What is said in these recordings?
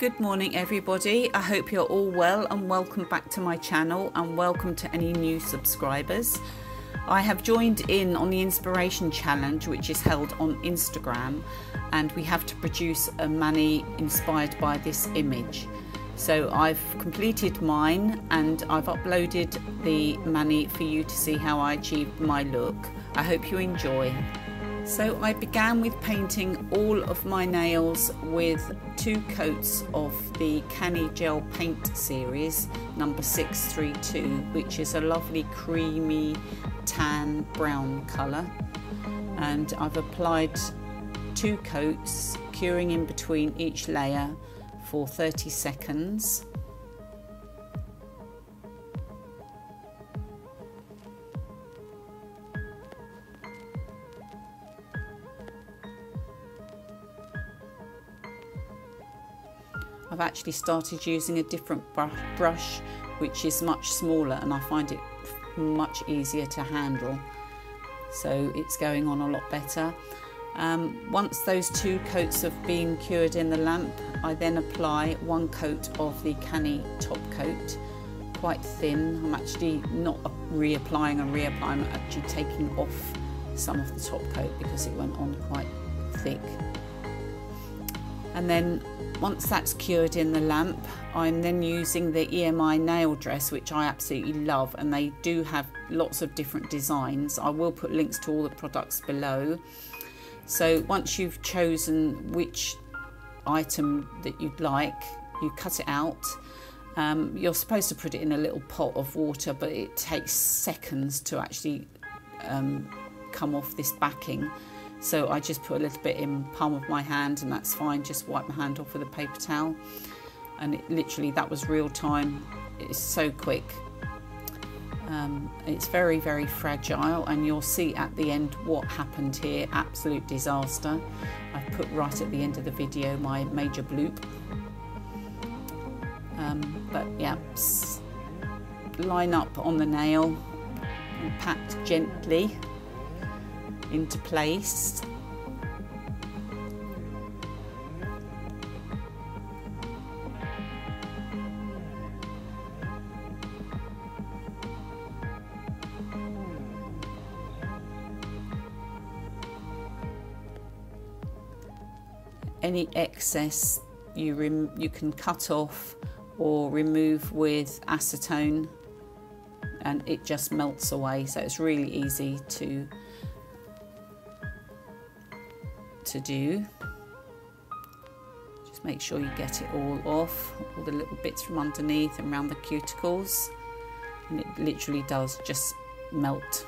Good morning everybody, I hope you're all well and welcome back to my channel and welcome to any new subscribers. I have joined in on the Inspiration Challenge, which is held on Instagram, and we have to produce a mani inspired by this image. So I've completed mine and I've uploaded the mani for you to see how I achieved my look. I hope you enjoy. So I began with painting all of my nails with 2 coats of the CANNI gel paint series number 632, which is a lovely creamy tan brown colour, and I've applied 2 coats, curing in between each layer for 30 seconds. I've actually started using a different brush which is much smaller, and I find it much easier to handle, so it's going on a lot better. Once those 2 coats have been cured in the lamp, I then apply 1 coat of the CANNI top coat, quite thin. I'm actually not reapplying and reapplying, I'm actually taking off some of the top coat because it went on quite thick. And then once that's cured in the lamp, I'm then using the EMI nail dress, which I absolutely love, and they do have lots of different designs. I will put links to all the products below. So once you've chosen which item that you'd like, you cut it out. You're supposed to put it in a little pot of water, but it takes seconds to actually come off this backing. So I just put a little bit in palm of my hand and that's fine. Just wipe my hand off with a paper towel, and it literally, that was real time. It's so quick. It's very, very fragile, and you'll see at the end what happened here. Absolute disaster. I've put right at the end of the video my major bloop. But yeah, line up on the nail and pat gently into place. Any excess you can cut off or remove with acetone, and it just melts away, so it's really easy to do. Just make sure you get it all off, all the little bits from underneath and around the cuticles, and it literally does just melt,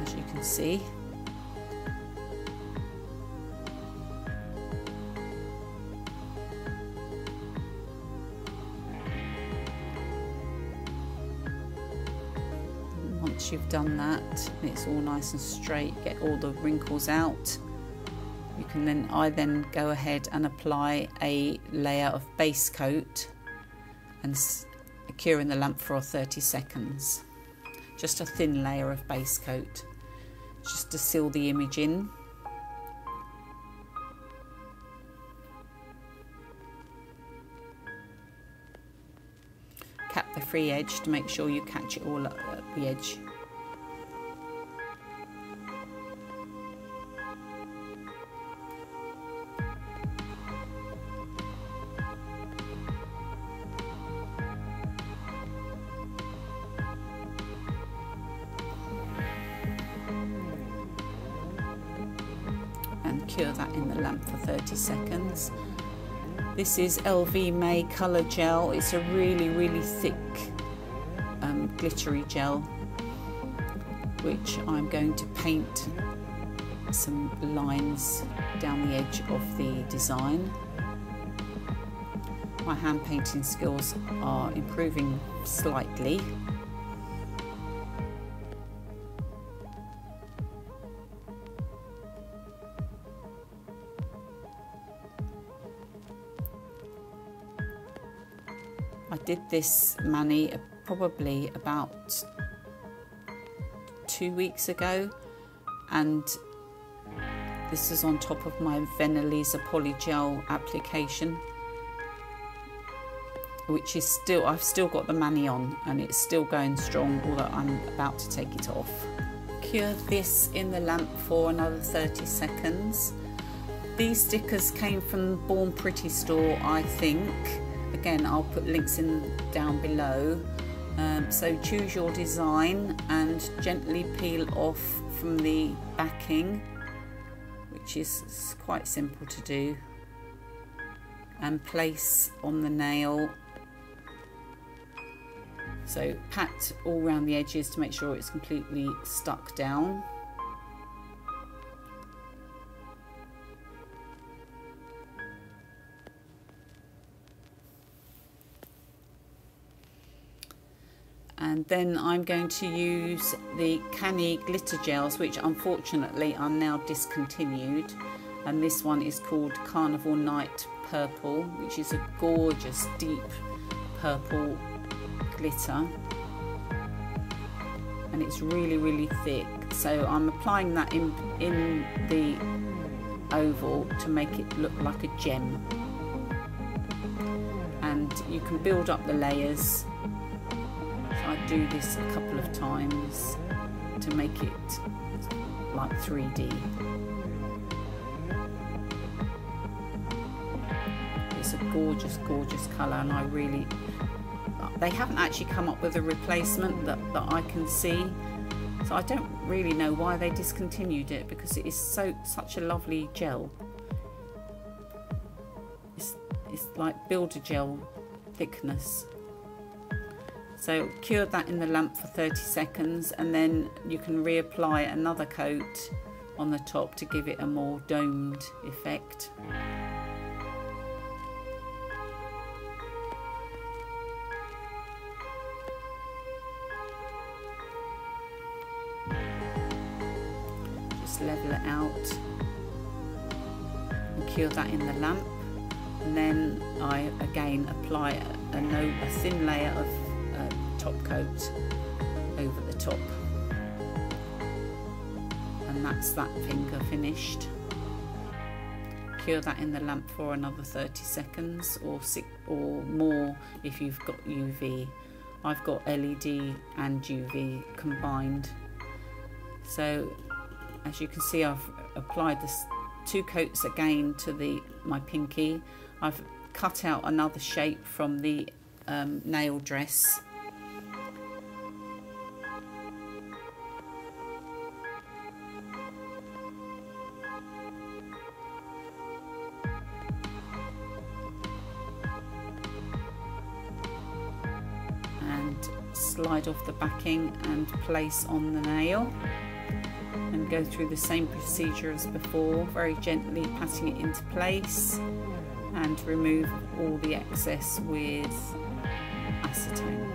as you can see. Once you've done that, it's all nice and straight, get all the wrinkles out, you can I then go ahead and apply a layer of base coat and cure in the lamp for 30 seconds. Just a thin layer of base coat, just to seal the image in. Cap the free edge to make sure you catch it all at the edge. And cure that in the lamp for 30 seconds. This is LV May Colour Gel. It's a really, really thick glittery gel, which I'm going to paint some lines down the edge of the design. My hand painting skills are improving slightly. I did this mani probably about 2 weeks ago, and This is on top of my Venelisa Polygel application, which is still, I've still got the mani on and it's still going strong, although I'm about to take it off. Cure this in the lamp for another 30 seconds. These stickers came from Born Pretty store, I think. Again, I'll put links in down below. So choose your design and gently peel off from the backing, which is quite simple to do, and place on the nail. So pat all around the edges to make sure it's completely stuck down. And then I'm going to use the CANNI glitter gels, which unfortunately are now discontinued. And this one is called Carnival Night Purple, which is a gorgeous deep purple glitter. And it's really, really thick. So I'm applying that in the oval to make it look like a gem. And you can build up the layers. I do this a couple of times to make it like 3D. It's a gorgeous, gorgeous colour, and I really, they haven't actually come up with a replacement that I can see, so I don't really know why they discontinued it, because it is such a lovely gel. It's like Builder gel thickness. So cure that in the lamp for 30 seconds, and then you can reapply another coat on the top to give it a more domed effect. Just level it out and cure that in the lamp, and then I again apply a thin layer of top coat over the top, and that's that finger finished. Cure that in the lamp for another 30 seconds or more if you've got UV. I've got LED and UV combined. So as you can see, I've applied this 2 coats again to my pinky. I've cut out another shape from the nail dress. Slide off the backing and place on the nail, and go through the same procedure as before, very gently patting it into place, and remove all the excess with acetone.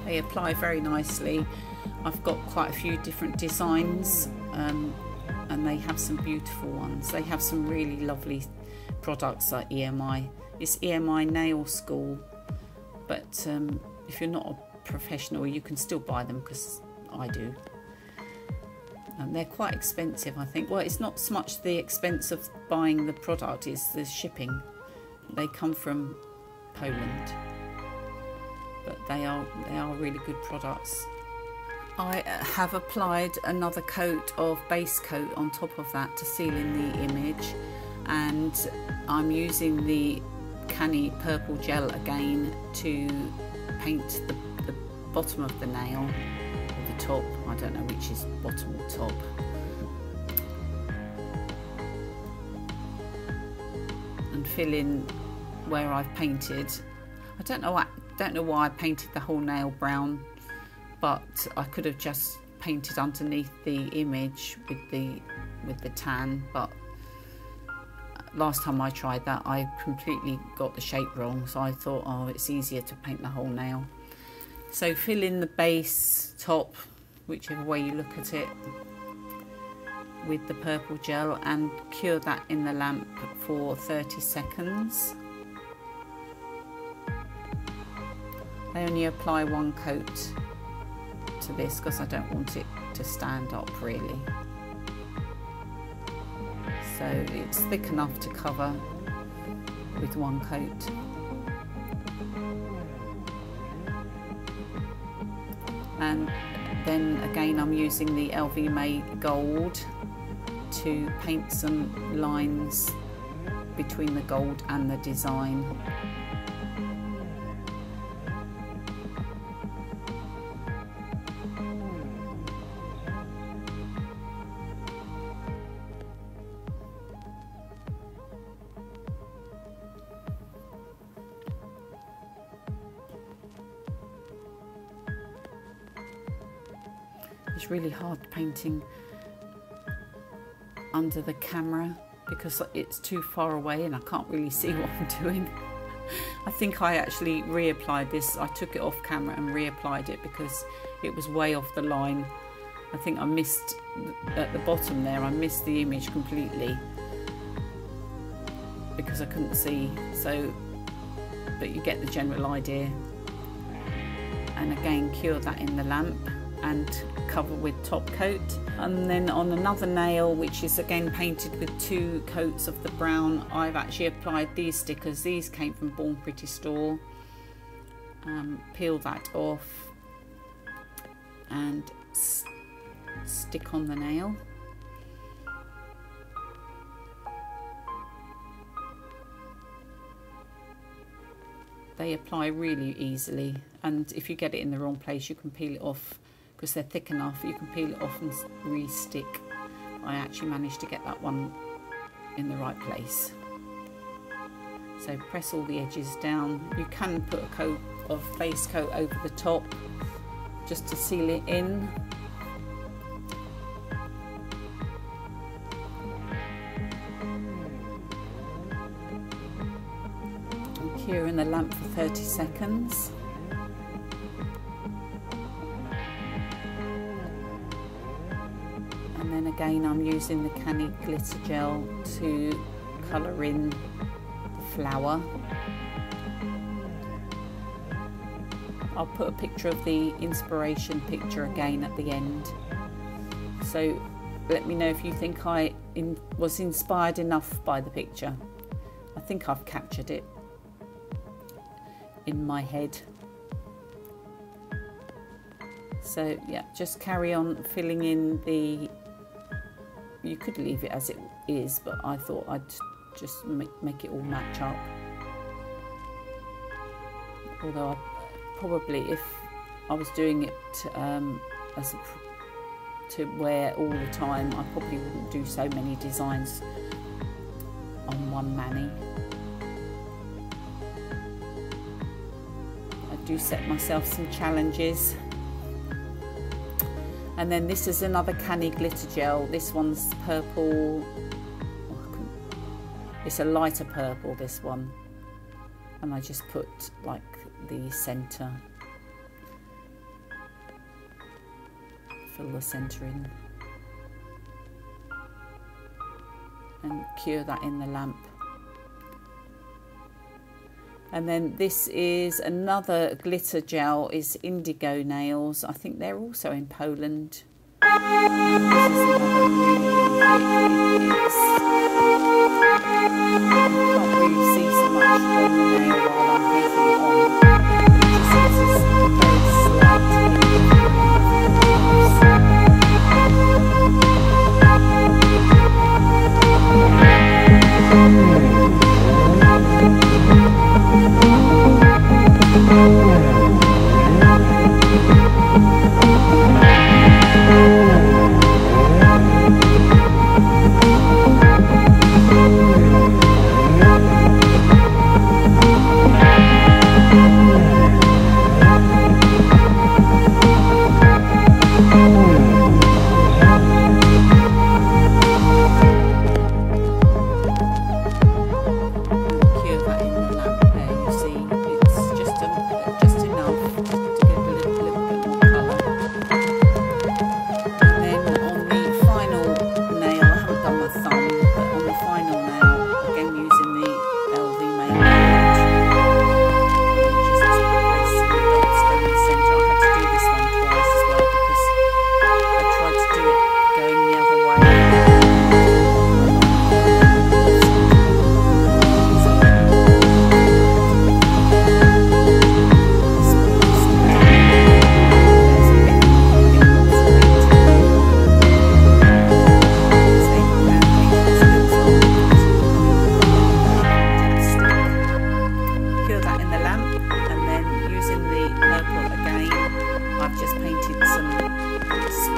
They apply very nicely. I've got quite a few different designs, and they have some beautiful ones. They have some really lovely products like EMI. It's EMI Nail School, but if you're not a professional, you can still buy them, because I do. And they're quite expensive, I think. Well, it's not so much the expense of buying the product, it's the shipping. They come from Poland, but they are really good products. I have applied another coat of base coat on top of that to seal in the image, and I'm using the CANNI purple gel again to paint the bottom of the nail, or the top, I don't know which is bottom or top. And fill in where I've painted. I don't know why I painted the whole nail brown, but I could have just painted underneath the image with the tan, but last time I tried that I completely got the shape wrong, so I thought, oh, it's easier to paint the whole nail. So fill in the base, top, whichever way you look at it, with the purple gel, and cure that in the lamp for 30 seconds. I only apply one coat to this because I don't want it to stand up really. So it's thick enough to cover with one coat. And then again I'm using the LV May Gold to paint some lines between the gold and the design. It's really hard painting under the camera because it's too far away and I can't really see what I'm doing. I think I actually reapplied this. I took it off camera and reapplied it because it was way off the line. I think I missed at the bottom there, I missed the image completely because I couldn't see. So, but you get the general idea. And again, cure that in the lamp and cover with top coat. And then on another nail, which is again painted with 2 coats of the brown, I've actually applied these stickers. These came from Born Pretty store. Peel that off and stick on the nail. They apply really easily, and if you get it in the wrong place you can peel it off because they're thick enough. You can peel it off and re-stick. I actually managed to get that one in the right place. So press all the edges down. You can put a coat of base coat over the top just to seal it in. And cure in the lamp for 30 seconds. And then again I'm using the CANNI glitter gel to colour in the flower. I'll put a picture of the inspiration picture again at the end. So let me know if you think I was inspired enough by the picture. I think I've captured it in my head. So yeah, just carry on filling in the, you could leave it as it is, but I thought I'd just make it all match up. Although probably if I was doing it to wear all the time, I probably wouldn't do so many designs on one mani. I do set myself some challenges. And then this is another CANNI glitter gel. This one's purple. It's a lighter purple, this one. And I just put like the centre. Fill the centre in. And cure that in the lamp. And then this is another glitter gel, is Indigo Nails. I think they're also in Poland. This is another really can't really see so much on the nail while I'm painting it on. This is very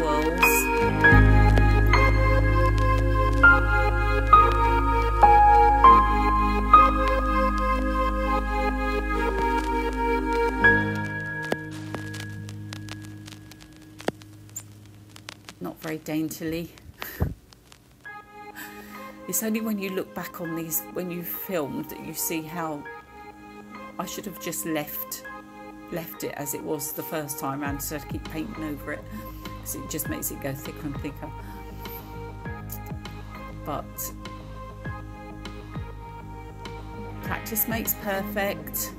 swirls. Not very daintily. It's only when you look back on these, when you filmed, that you see how I should have just left it as it was the first time around instead of keep painting over it, because it just makes it go thicker and thicker. But practice makes perfect.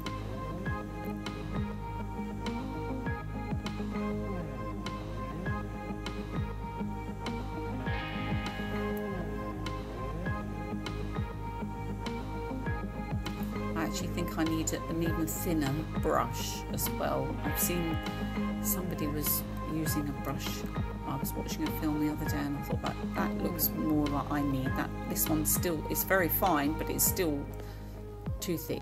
I actually think I need an even thinner brush as well. I've seen somebody was using a brush. I was watching a film the other day and I thought that looks more like I need that. This one still is very fine, but it's still too thick.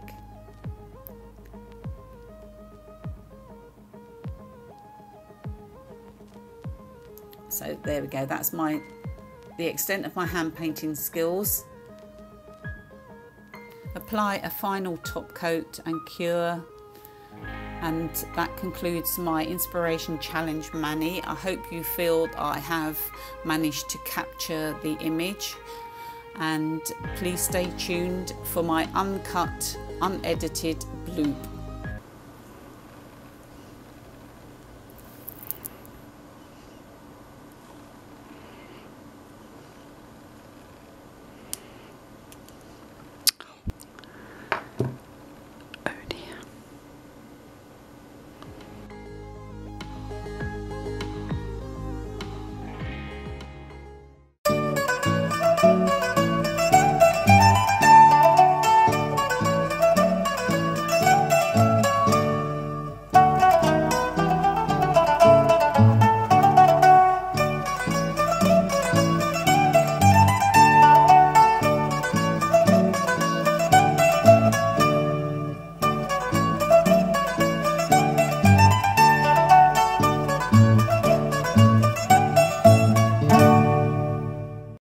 So there we go. That's the extent of my hand painting skills. Apply a final top coat and cure, and that concludes my Inspiration Challenge mani. I hope you feel that I have managed to capture the image, and please stay tuned for my uncut, unedited bloop.